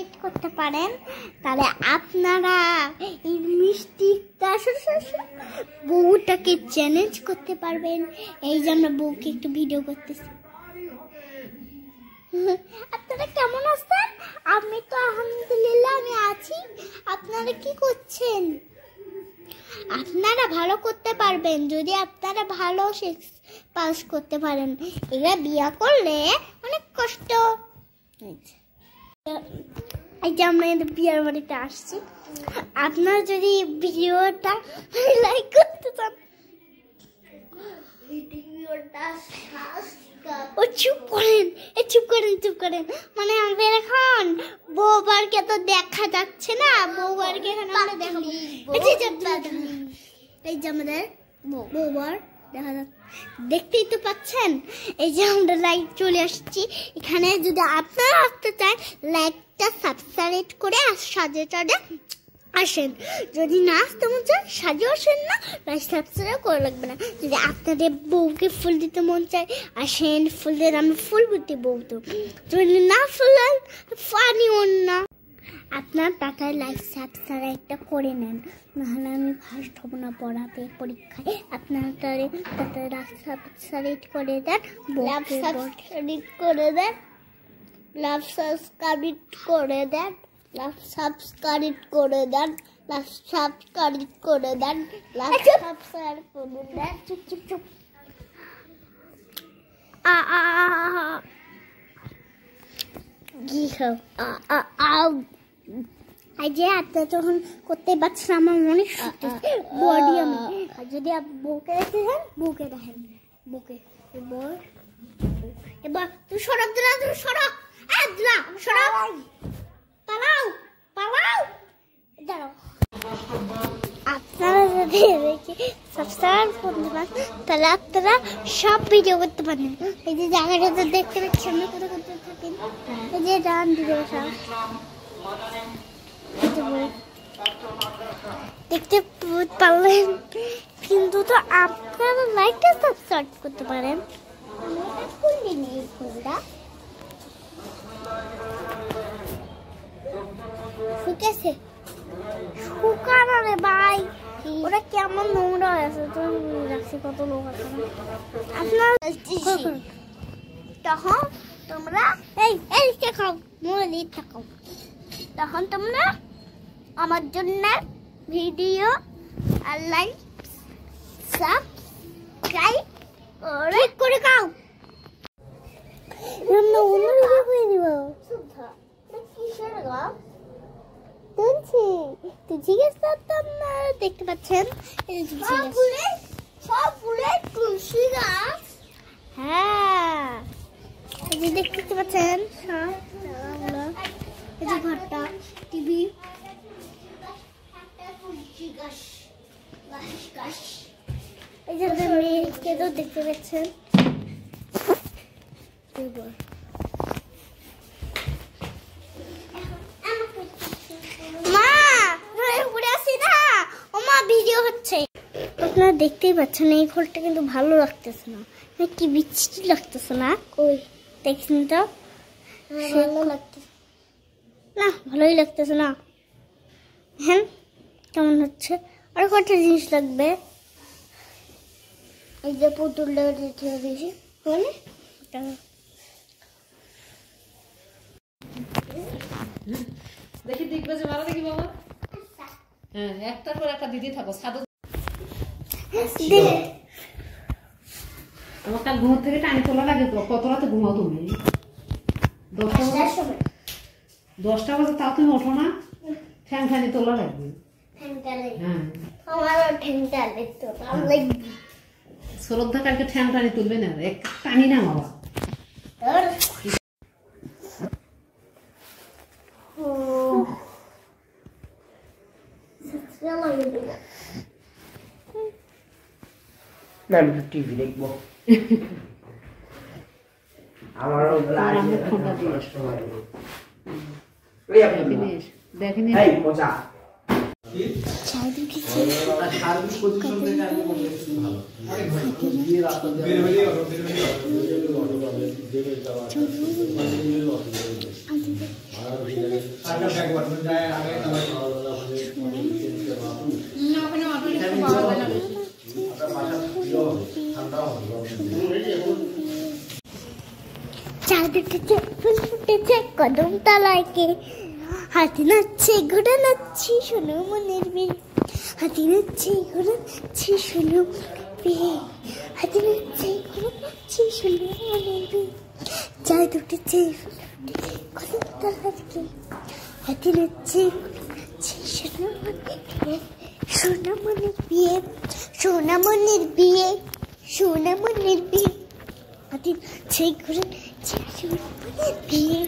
Subscribe করতে পারেন, তাহলে আপনারা এই মিষ্টি বউটাকে চ্যালেঞ্জ করতে পারবেন। এই যে আমরা বউকে একটু ভিডিও করতেছি। আপনারা কেমন আছেন? আমি তো আলহামদুলিল্লাহ আমি আছি। আপনারা কি করছেন? আপনারা ভালো করতে পারবেন যদি আপনারা ভালো পাস করতে পারেন। এরা বিয়ে করলে অনেক কষ্ট। এই যে আমরা বিয়ের বাড়িতে আসছি। আপনারা যদি ভিডিওটা লাইক করতে চান, চুপ করেন। মানে আমাদের এখন বউবারকে তো দেখা যাচ্ছে না, বউবারকে এখন আমরা দেখাবো। এই যে আমাদের বউবার দেখা যাচ্ছে, দেখতেই তো পাচ্ছেন। এই যে আমরা লাইক চলে আসছি এখানে। যদি আপনারা আসতে চান, লাইকটা সাবস্ক্রাইব করে সাজে আসেন। যদি না আসতে মন চায়, সাজেও আসেন না, লাইক সাবস্ক্রাইব করে লাগবে না। যদি আপনাদের বউকে ফুল দিতে মন চায়, আসেন, ফুল দিয়ে আমরা ফুল দিতে বউ তো। যদি না ফুলেন ফানি না, আপনার টাকায় লাইক সাবস্ক্রাইবটা করে নেন, নাহলে আমি ফার্স্ট হব না পড়াতে পরীক্ষায়। আপনারা তাদের লাইক সাবস্ক্রাইব করে দেন, লাভ সাবস্ক্রাইব করে দেন। চুপ। যে আপনার তখন করতে পারছেন, আমার মনে বডি আমি। আর যদি বউকে দেখেন, এবার তুই সরব পালাও। দাঁড়াও, আপনারা যদি সাবস্ক্রাইব করতে পারেন, তাহলে আপনারা সব ভিডিও করতে পারেন। এই যে জায়গাটা দেখতে পাচ্ছেন, কোথায় থাকেন, এই যে ডান দিকে দেখতে পারলেন। কিন্তু তো আপনারা লাইকটা সাবস্ক্রাইব করতে পারেন। শুকেছে শুকানো রে ভাই, ওরা কেমন নোংরা হয়েছে। তো রাখছি কত লোক আছে আপনার। তখন তোমরা এই খাও, মলি থাকো। তখন তোমরা আমার জন্য ভিডিও আর লাইক সাবস্ক্রাইব করে খাও। আমরা অন্য ভিডিও করে দিব। দেখতে পাচ্ছেন সব ফুলের তুলসী গাছ। হ্যাঁ, দেখতে পাচ্ছেন এই যে ঘরটা, টিভি, এই যে মেয়েকে তো দেখতে পাচ্ছেন। আপনারা দেখতেই পাচ্ছেন এই ঘরটা কিন্তু ভালো লাগতেছে না, কি বিচ্ছিরি লাগতেছে না? ওই দেখছেন তো, না ভালোই লাগতেছে না। হ্যাঁ, কেমন হচ্ছে? আর কটা জিনিস লাগবে। এই যে পুতুলটা দিয়েছি, দেখি দেখবে যে ভালো দেখি বাবা। হ্যাঁ, একটার পর একটা দিদি থাকো। আমার কাল ঘুম থেকে টানি তোলা লাগে তো। কত রাতে ঘুমাও তুমি? 10টা বাজে, তাও তুমি ওঠো না? ফ্যান ফ্যানি তোলা লাগবে। শ্রদ্ধা কালকে ঠ্যাং টানি তুলবে না, এক টানি না বাবা। টিভি দেখবো। আমারও দেখিনি মজা। চারিদিকে সার্বিক পজিশন থেকে আমি মনে হচ্ছে ভালো দিয়ে রাস্তা দিয়ে চারিদিকে ফুল ফুটেছে কদম তলায় কে হাতি নাচছে ঘোড়া নাচছে শোনো মনের বিয়ে হাতি নাচছে ঘোড়া নাচছে শোনো বিয়ে হাতি নাচছে ঘোড়া নাচছে শোনো মনের বিয়ে চাই দুটেছে ফুল ফুটেছে কদম তলায় কে হাতি নাচছে ঘোড়া নাচছে শোনো মনের বিয়ে সোনা মনের বিয়ে সোনা মনের বিয়ে হাতি নাচছে ঘোড়া বিয়ে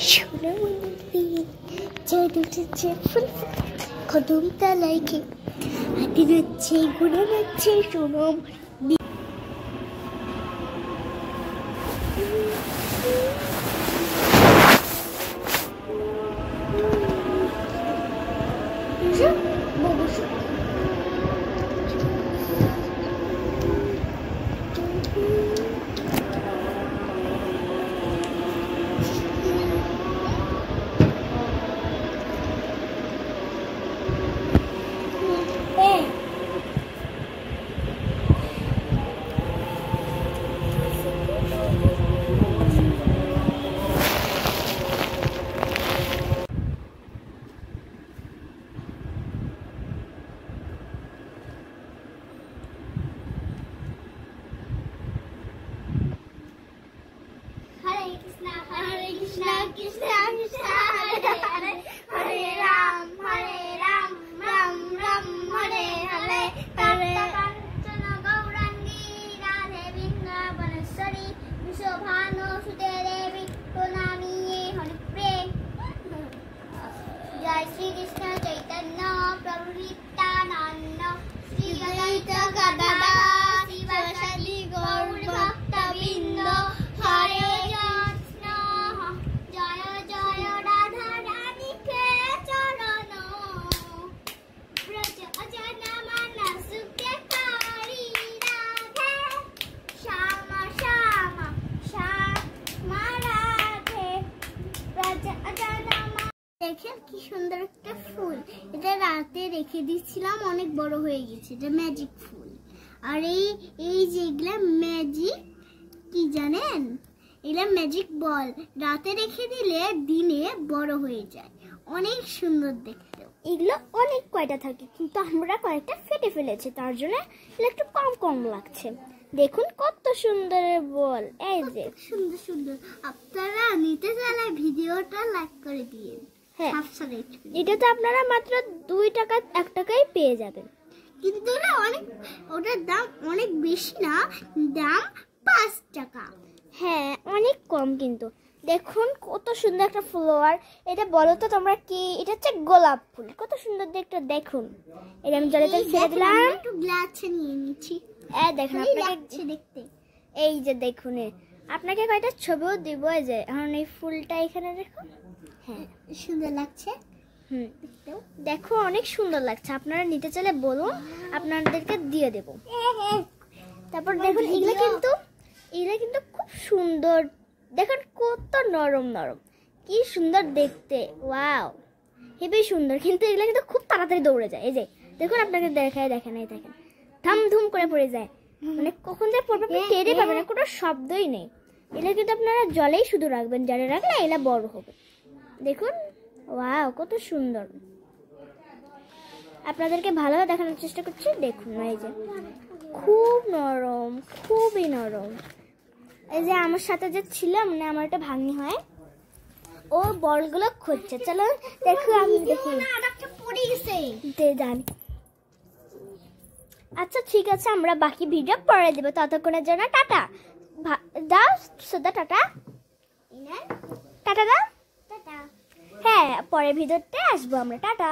সোনা মনের বিয়ে চাই দুটেছে ফুল কদম তলায় কে হাতি নাচছে ঘোড়া নাচছে সোনা Krishna Krishna Krishna Hare Hare Hare Ram Ram Ram Hare Hare Hare Kanchana Gaurangi Radhe Vrindavaneshwari Vishobhanu Sute Devi Pranamiye Haripriye Jai Shri Krishna Chaitanya Prabhu Nityananda Shri Advaita Gadadhara Sivasadi Gaur Bhakta Binda Hare দেখেন কি সুন্দর একটা ফুল এটা রাতে রেখে দিয়েছিলাম অনেক বড় হয়ে গেছে এটা ম্যাজিক ফুল আর এই যেগুলা ম্যাজিক কি জানেন এগুলা ম্যাজিক বল রাতে রেখে দিলে দিনে বড় হয়ে যায় অনেক সুন্দর দেখতে এগুলো অনেক কয়টা থাকে কিন্তু আমরা কয়েকটা ফেটে ফেলেছি তার জন্য এগুলো একটু কম কম লাগছে দেখুন কত সুন্দর বল এই যে সুন্দর সুন্দর আপনারা নিতে চাইলে ভিডিওটা লাইক করে দিন হ্যাঁ এটা তো আপনারা মাত্র 2 টাকা 1 টাকায় পেয়ে যাবেন কিন্তু ওটার দাম অনেক বেশি না দাম 5 টাকা হ্যাঁ অনেক কম কিন্তু দেখুন কত সুন্দর একটা ফ্লাওয়ার এটা বলো তো তোমরা কি এটা হচ্ছে গোলাপ ফুল কত সুন্দর দেখতে দেখুন এটা আমি জলেতে ছেড়ে দিলাম একটু গ্লাসে নিয়ে নিচ্ছি দেখুন আপনাকে দেখতে এই যে দেখুন আপনাকে কয়টা ছবিও দিব যে এখন এই ফুলটা এখানে দেখুন হ্যাঁ সুন্দর লাগছে দেখো অনেক সুন্দর লাগছে আপনারা নিতে চাইলে বলুন আপনাদেরকে দিয়ে দেব তারপর দেখুন এগুলো কিন্তু খুব সুন্দর দেখুন কত নরম নরম কি সুন্দর দেখতে ওয়াও হেবি সুন্দর কিন্তু এগুলো কিন্তু খুব তাড়াতাড়ি দৌড়ে যায় এই যে দেখুন আপনাকে দেখেন এই দেখেন ধাম ধুম করে পড়ে যায় মানে কখন যে পড়বে আপনি টেরই পাবেন না কোনো শব্দই নেই এগুলো কিন্তু আপনারা জলেই শুধু রাখবেন জলে রাখলে এগুলো বড় হবে দেখুন ওয়াও কত সুন্দর আপনাদেরকে ভালোভাবে দেখানোর চেষ্টা করছি দেখুন এই যে খুব নরম খুবই নরম এই যে আমার সাথে যে ছিল মানে আমার একটা ভাগ্নি হয় ও বলগুলো খুঁজছে চলো দেখো আমি দেখি আরেকটা পড়ে গেছে জানি আচ্ছা ঠিক আছে আমরা বাকি ভিডিও পরে দেব ততক্ষণের জন্য টাটা দাও সুদা টাটা টাটা দাও টাটা হ্যাঁ পরের ভিডিওতে আসবো আমরা টাটা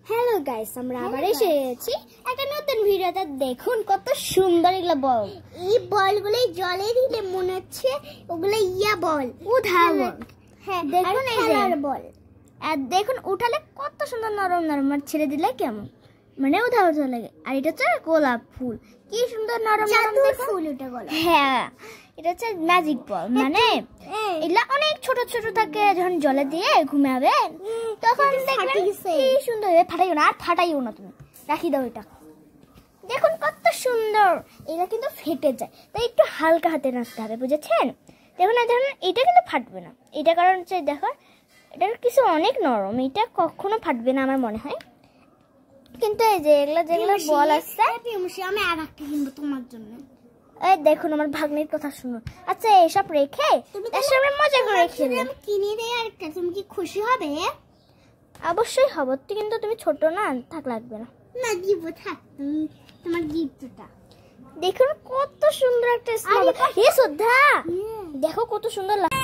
হ্যালো গাইস আমরা আবার এসে গেছি একটা নতুন ভিডিওতে দেখুন কত সুন্দর এগুলো বল এই বলগুলো জলে দিলে মনে হচ্ছে ওগুলো ইয়া বল উধাবল হ্যাঁ দেখুন এই যে বল আর দেখুন উঠালে কত সুন্দর নরম নরম, আর ছেড়ে দিলে কেমন মানে উঠা উঠা লাগে। আর এটা হচ্ছে গোলাপ ফুল, কি সুন্দর নরম নরম ফুল। এটা গোলাপ, হ্যাঁ এটা হচ্ছে ম্যাজিক বল, মানে এগুলা অনেক ছোট ছোট থাকে, যখন জলে দিয়ে ঘুমাবে তখন দেখবেন কি সুন্দর। ফাটাইও না, আর ফাটাইও না, তুমি রাখি দাও এটা। দেখুন কত সুন্দর, এটা কিন্তু ফেটে যায়, তাই একটু হালকা হাতে রাখতে হবে, বুঝেছেন? দেখুন এটা কিন্তু ফাটবে না, এটা কারণ হচ্ছে দেখো এটার কিছু অনেক নরম, এটা কখনো ফাটবে না আমার মনে হয়। কিন্তু এই যে এগুলা যেগুলো বল আসছে, আমি আর একটা কিনবো তোমার জন্য। এই দেখুন আমার ভাগ্নির কথা শুনুন। আচ্ছা এসব রেখে এর সামনে মজা করে খেলে আমি কিনে দেই আরেকটা, তুমি কি খুশি হবে? অবশ্যই হব, কিন্তু তুমি ছোট না, থাক লাগবে না। না দিব, থাক তুমি তোমার গিফটটা। দেখুন কত সুন্দর একটা স্মেল। এ শ্রদ্ধা দেখো কত সুন্দর লাগে।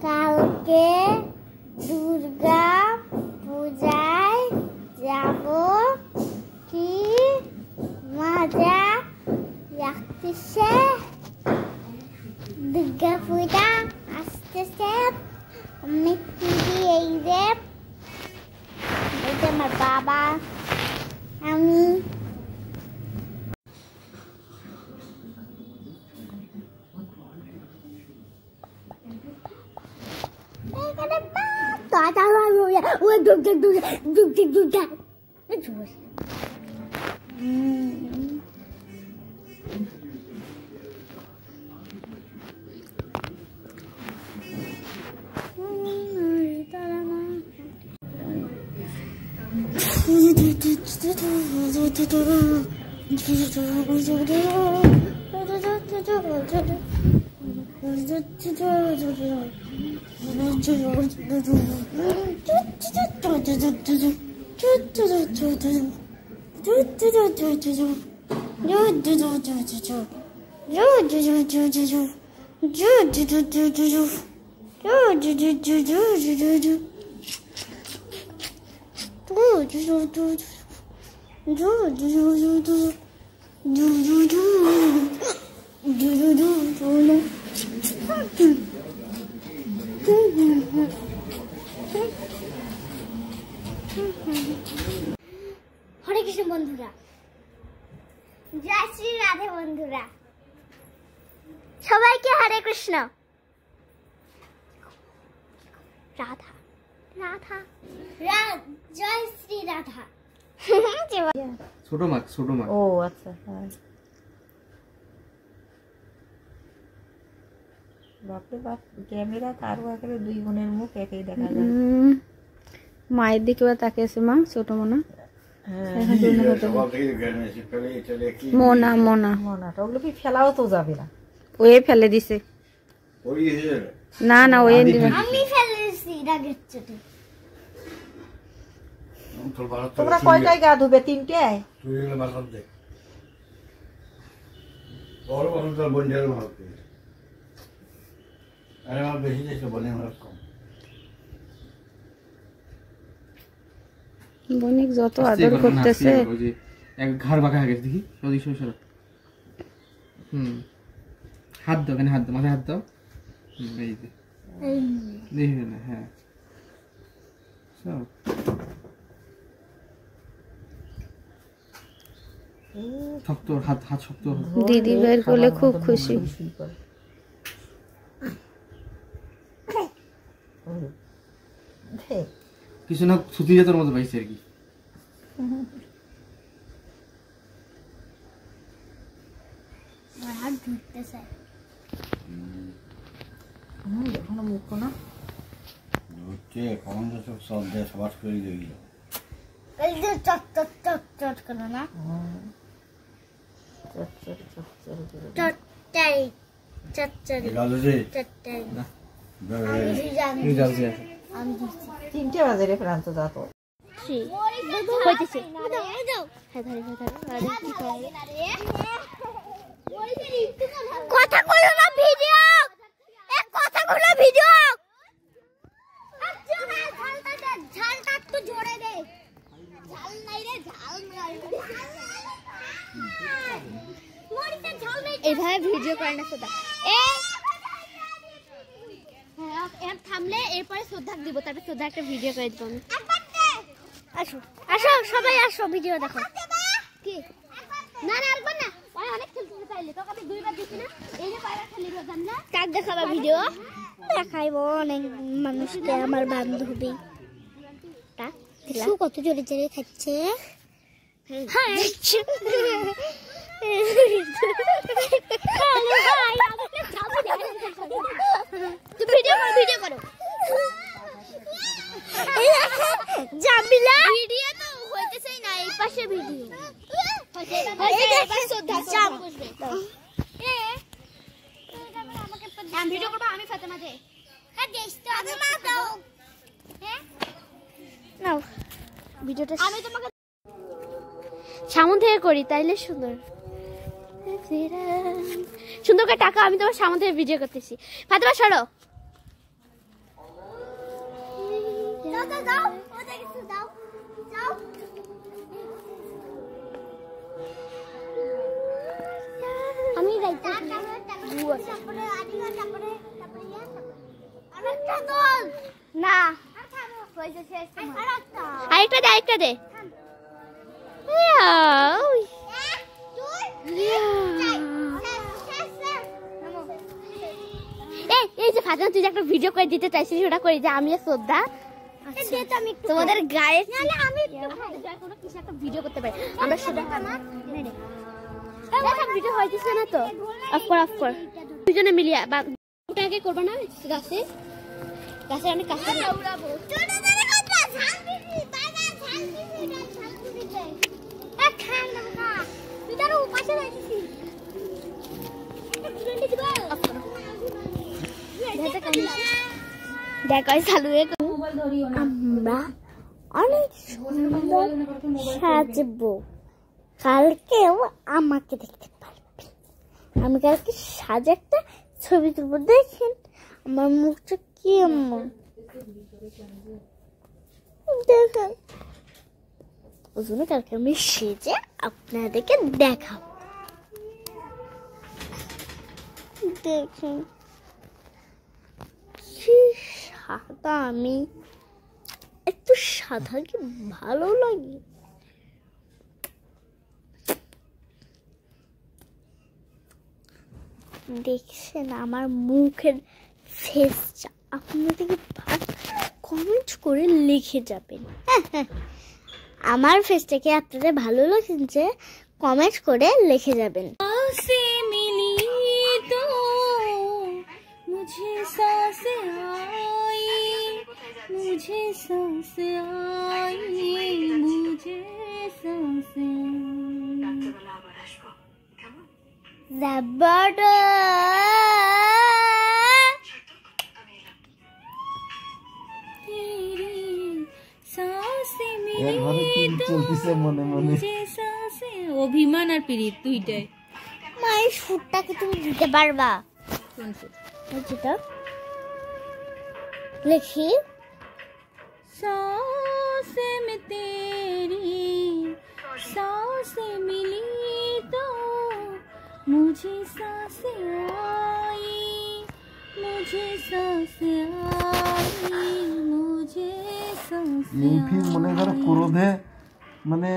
কালকে দুর্গা পূজায় যাব, কি মজা লাগতেছে। দুর্গা পূজা আসতেছে, আমি এই যে আমার বাবা, আমি হরে কৃষ্ণ বন্ধুরা, জয় শ্রী রাধে বন্ধুরা, সবাইকে হরে কৃষ্ণ। রাধা রাধা জয় শ্রী রাধা। ছোট মাছ, ছোট মাছ। ও আচ্ছা, হ্যাঁ। বাপরে বাপ, ক্যামেরা কারো একেবারে দুই বোনের মুখ একই দেখা যায়। মায়ের দিকে তাকিয়েছে মা, ছোট মোনা। মোনা মোনা মোনাটা ওগুলো কি ফেলাও তো যাবে না, ওয়ে ফেলে দিছে। না না ওয়ে দিবে, আমি ফেলে দিছি রাগের চোটে। তোমরা কয়টায় গা ধুবে? তিনটে? বনিক যত আদর করতেছে, ঘাড় বাঁকা হয়ে গেছে দেখি। হাত দাও, কেন হাত দাও, মাথায় হাত দাও। এই যে দেখি না, হ্যাঁ শক্ত হাত, হাত শক্ত। দিদি বের করলে খুব খুশি। কিছু না, ছুটি যেতার মতো পাইছে আর কি। হাত ধরতে চাই। এখনো মুখ না হচ্ছে কখন তো সব দেশ সবাস করে দিবি এই যে চট চট চট চট করে না চটটাই চটটাই চটটাই এই জলদি আছে 3টে বাজে রে প্রান্ত যা তো হইতেছে কথা কইলো না ভিডিও এক কথা কইলো ভিডিও ঝালটা একটু জোরে দে ঝাল নাই রে ঝাল নাই মরিতে ঝাল নাই এইভাবে ভিডিও করে না সোদা হ্যাঁ থামলে এরপরে শ্রদ্ধা দিব তারপর শ্রদ্ধা একটা ভিডিও করে দিব আমি আসো আসো সবাই আসো ভিডিও দেখো কি না না একবার না ওই অনেক খেলতে চাইলে তোকে আমি দুইবার দিছি না এই যে পায়রা খেলি রোজান না কাক দেখাবা ভিডিও দেখাইবো অনেক মানুষকে আমার বান্ধবী তা দেখো কত জোরে জোরে খাচ্ছে হ্যাঁ ভিডিও করো জামিলা ভিডিও তো হইতেছেই না এই পাশে ভিডিও ভিডিও করবো আমি ফাতেমা দে নাও ভিডিওটা আমি তোমাকে সামন থেকে করি তাইলে সুন্দর সুন্দর করে টাকা আমি তোমার সামন থেকে ভিডিও করতেছি ফাতেমা সরো আমি না আরেকটা দে আরেকটা দে এই যে ফাতেমা তুই একটা ভিডিও করে দিতে চাইছিস ওটা করে যে আমি শ্রদ্ধা তোমাদের গায়ে আমি কিছু একটা ভিডিও করতে পারি আমরা সেটা ভিডিও হইতেছে না তো অফ কর দুজনে মিলিয়ে বা ওটাকে করবো না গাছে গাছে আমি কাছে আমরা অনেক সুন্দর সাজবো কালকেও আমাকে দেখতে পারবে আমি কালকে সাজে একটা ছবি তুলবো দেখেন আমার মুখটা কেমন দেখেন ওই জন্য কালকে আমি সেজে আপনাদেরকে দেখাবো দেখেন কি সাদা আমি একটু সাদা কি ভালো লাগে দেখছেন আমার মুখের ফেসটা আপনাদেরকে কমেন্ট করে লিখে যাবেন আমার ফেসটাকে আপনাদের ভালো লাগছে কমেন্ট করে লিখে যাবেন मुझे सांसें आई मुझे सांसें जबड़ा तेरी सांसें मिली तो मुझे सांसें অভিমান আর প্রীত দুইটাই মায়ের সুরটাকে তুমি দিতে পারবা কোন সুর যেটা लिखी सांसें में तेरी सांसें मिली तो मुझे सांसें आई मुझे सांसें आई मुझे सांसें এই ফিল মনে করো ক্রোধে মানে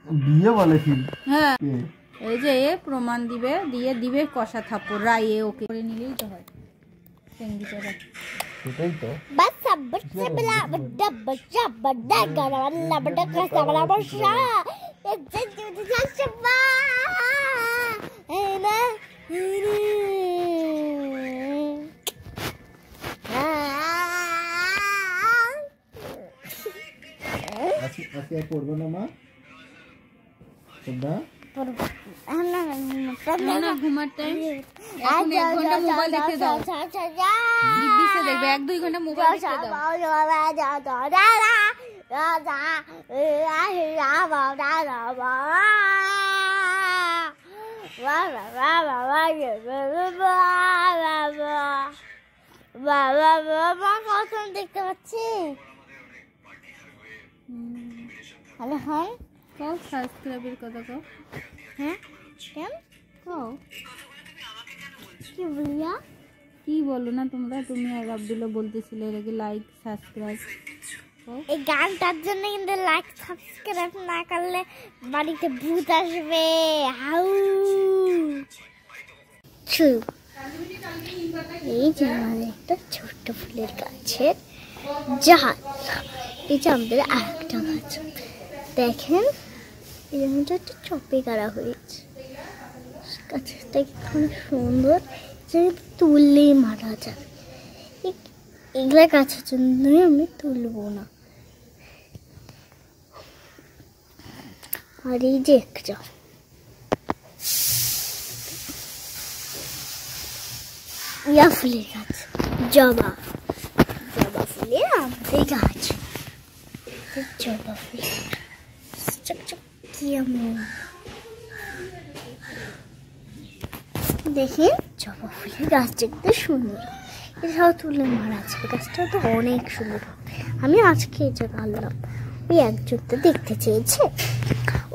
বিয়ে বলে ফিল হ্যাঁ এই যে প্রমাণ দিবে দিয়ে দিবে কষা থাপ্পড় রায়ে ওকে করে নিলেই তো হয় সেটাই তো बस बच्चे बिला बड़ा बच्चा बड़ा गाना वाला बड़ा कैसा वाला बच्चा एक जज शब्बा है ना আজকে আর পড়বো না মা তোমরা না না ঘুমার টাইম এখন 1 ঘন্টা মোবাইল দেখতে দাও দিব্যি দেখবে 1-2 ঘন্টা মোবাইল দেখতে দাও দেখতে পাচ্ছি হ্যালো হ্যাঁ কও সাবস্ক্রাইবের কথা কও হ্যাঁ কেন কও কি বলিয়া কি বলো না তোমরা তুমি আর আব্দুল্লাহ বলতেছিলে এর আগে লাইক সাবস্ক্রাইব এই গানটার জন্য কিন্তু লাইক সাবস্ক্রাইব না করলে বাড়িতে ভূত আসবে হাউ ছু এই যে আমাদের একটা ছোট্ট ফুলের গাছের জাহাজ এই যে আমাদের আরেকটা গাছ দেখেন এরকমটা একটা চপে গাড়া হয়েছে গাছটা খুব সুন্দর যে তুললেই মারা যাবে এগুলা গাছের জন্যই আমি তুলবো না আর এই যে একটা ইয়া ফুলের গাছ জবা ফুলের আমাদের গাছ জবা ফুলের দেখেন জবা ফুলের গাছ দেখতে সুন্দর এটাও তুলে মারা যাবে গাছটা তো অনেক সুন্দর আমি আজকে এটা গাড়লাম ওই একজন তো দেখতে চেয়েছে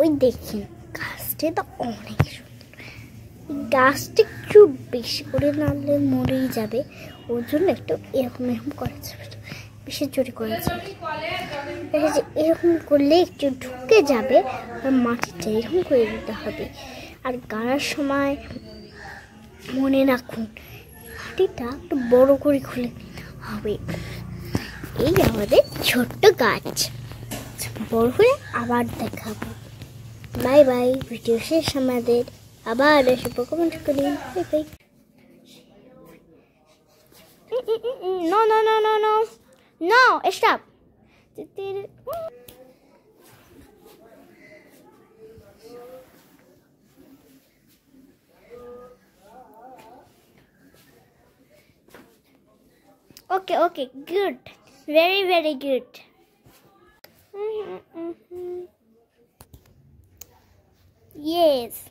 ওই দেখেন গাছটা তো অনেক সুন্দর গাছটা একটু বেশি করে নাড়লে মরেই যাবে ওর জন্য একটু এরকম করা যাবে বেশি জোরে করা যাবে এরকম করলে একটু ঢুকে যাবে আর মাটিটা এরকম করে দিতে হবে আর গাড়ার সময় মনে রাখুন মাটিটা একটু বড় করে খুলে দিতে হবে এই আমাদের ছোট্ট গাছ বড় হয়ে আবার দেখাবো বাই বাই ভিডিও শেষ আমাদের আবার এসে কমেন্ট করি bye bye no no no no no no stop Okay, good. Very good. Yes,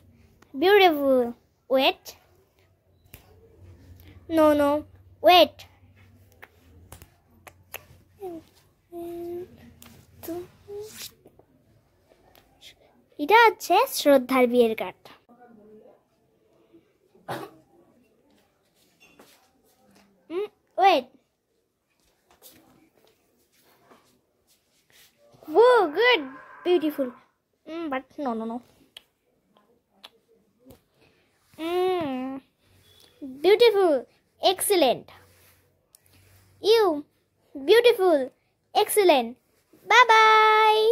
beautiful. Wait. No, wait. এটা হচ্ছে শ্রদ্ধার বিয়ের card wait whoa good beautiful but no beautiful excellent you beautiful excellent bye bye